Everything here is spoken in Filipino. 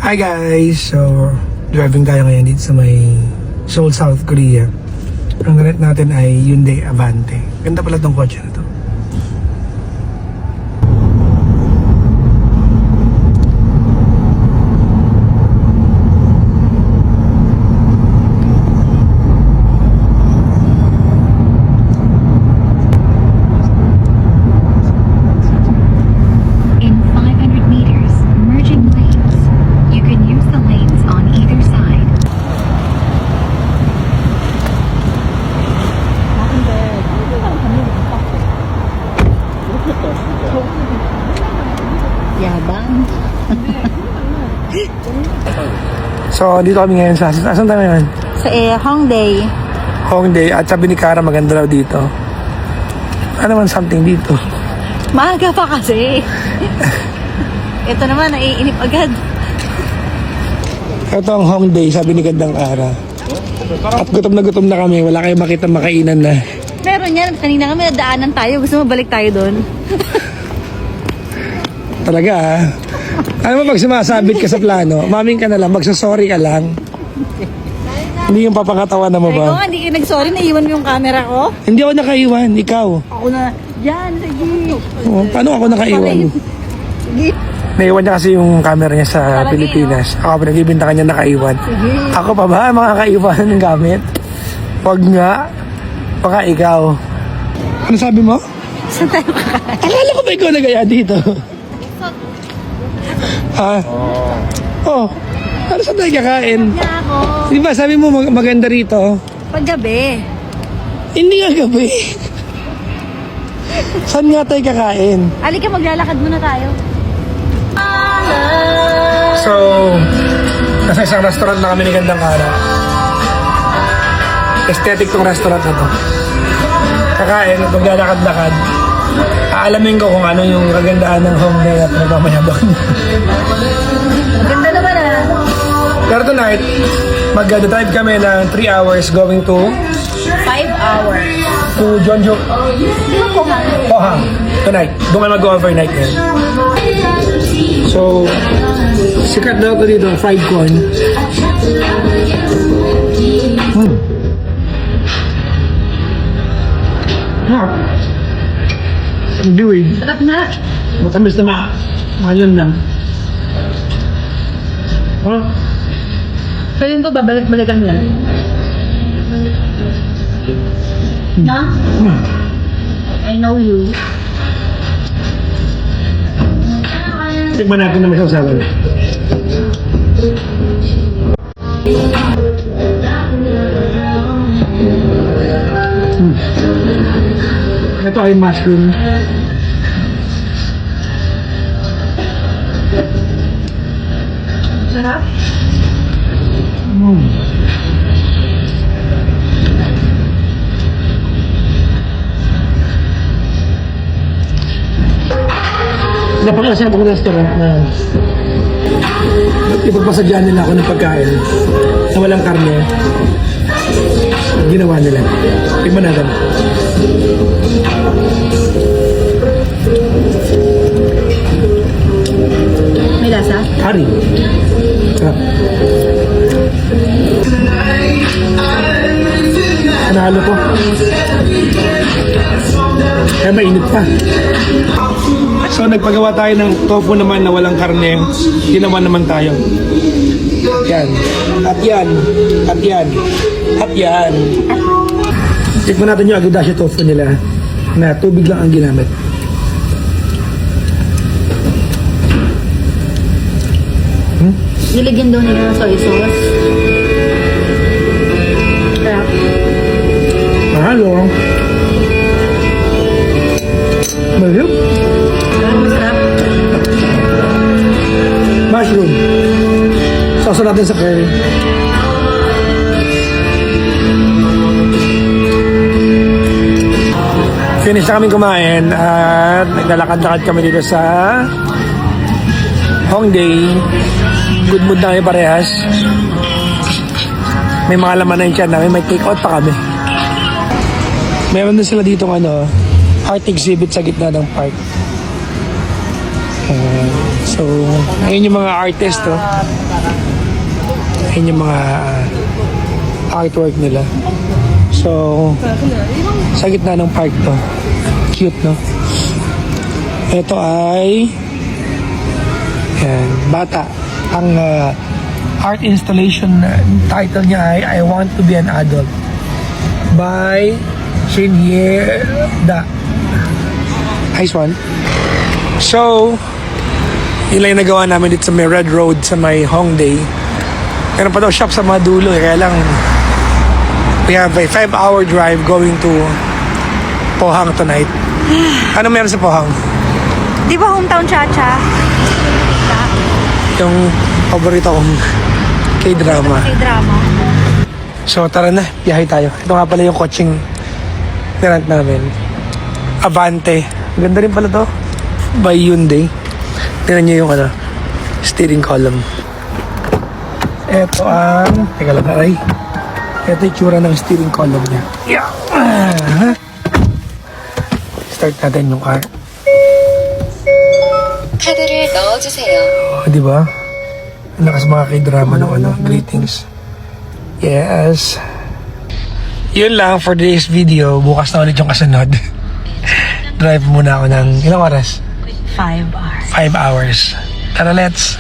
Hi guys! So, driving tayo ngayon dito sa may Seoul, South Korea. Ang rent natin ay Hyundai Avante. Ganda pala tong kotse na to. Yabang. So, dito kami ngayon sa... Asan tayo ngayon? Sa Hongdae. Hongdae. At sabi ni Kara, maganda daw dito. Ano man something dito? Maaga pa kasi. Ito naman, naiinip agad. Ito ang Hongdae, sabi ni Gandang Kara. At gutom na kami. Wala kayong makita makainan na. Meron yan. Kanina kami nadaanan tayo. Gusto mo balik tayo doon? Talaga ha? Alam mo pag sumasabit ka sa plano, maming ka na lang, magsasorry ka lang. Hindi yung papangatawanan mo Ay, ba? ko nga, hindi kayo nag-sorry. Naiwan mo yung camera ko. Hindi ako nakaiwan, ikaw. Ako na, yan, sige. Oh, paano ako nakaiwan? Sige. Naiwan niya kasi yung camera niya sa Talaga, Pilipinas. Ako pinagbibintangan niya nakaiwan. Sige. Ako pa ba makakaiwan ng gamit? Wag nga. Baka ikaw. Ano sabi mo? Saan tayo kakain? Akala ko ba ikaw nagaya dito? Ha? Oh. Ano saan tayo kakain? Kaya ako. Di ba sabi mo maganda rito? Paggabi. Hindi nga gabi. Saan nga tayo kakain? Halika, maglalakad muna tayo. So, nasa isang restaurant na kami ni Gandang Kara. Aesthetic tong restaurant na to. Kakain, maglalakad-lakad. Aalamin ko kung ano yung kagandahan ng Hongdae at nagmamayabang. Maganda naman ah. Pero tonight, mag-drive kami ng 3 hours going to 5 hours. to Jeonju, Di ba Pohang? Pohang. Tonight. Doon kami mag-overnight ngayon. So, sikat daw ko dito, fried corn. Ang diwig. Sarap na. Matamis naman. Ngayon lang. Huh? Pwede ko babalik-balikan yan. Ha? I know you. Tikman natin na may sausawan. Ito ay mushroom. Sarap? Napakasarap ang restaurant na ipagpasadyahan nila ako ng pagkain na walang karne. Ginawa nila. Tignan natin. May lasa? Curry. Sarap. Panalo ko. Kaya mainit pa. So nagpagawa tayo ng tofu naman na walang karne. Ginawa naman tayo. Yan. At yan. At yan. At yan. Tikman natin yung agudashi tofu nila na tubig lang ang ginamit. Nilagyan daw nila ng soy sauce. Sarap. Mahalo. Mahalo. Masarap. Mushroom. Sauce natin sa curry. Finish na kami kumain at naglalakad-lakad kami dito sa Hongdae. Good mood na kami parehas. May mga laman na yung tiyan namin. May take out pa kami. Meron din sila dito art exhibit sa gitna ng park. So, ayun yung mga artist, oh. Ayun yung mga artwork nila. So, sa gitna ng park to. Cute, no? Ito ay yan, bata. Ang art installation title niya ay I Want to Be an Adult by Shinhye Da. Nice one. So, yun lang yung nagawa namin dito sa may Red Road sa may Hongdae. Meron pa daw shop sa mga dulo eh. Kaya lang we have a 5-hour drive going to Pohang tonight. Ano meron sa Pohang? Di ba hometown Chacha? Yung paborito kong K-drama. K-drama. So tara na, biyahe tayo. Ito nga pala yung coaching nirent namin. Avante. Ganda rin pala to. By Hyundai. Tingnan nyo yung steering column. Ito ang... Teka lang, aray. Ito yung tsura ng steering column niya. Yeah. Start natin yung car. 카드를 넣어주세요. Oh, di ba? Ang lakas mga K-drama ng greetings. Yes. Yun lang for today's video. Bukas na ulit yung kasunod. Drive muna ako ng ilang oras? 5 hours. 5 hours. Tara, let's.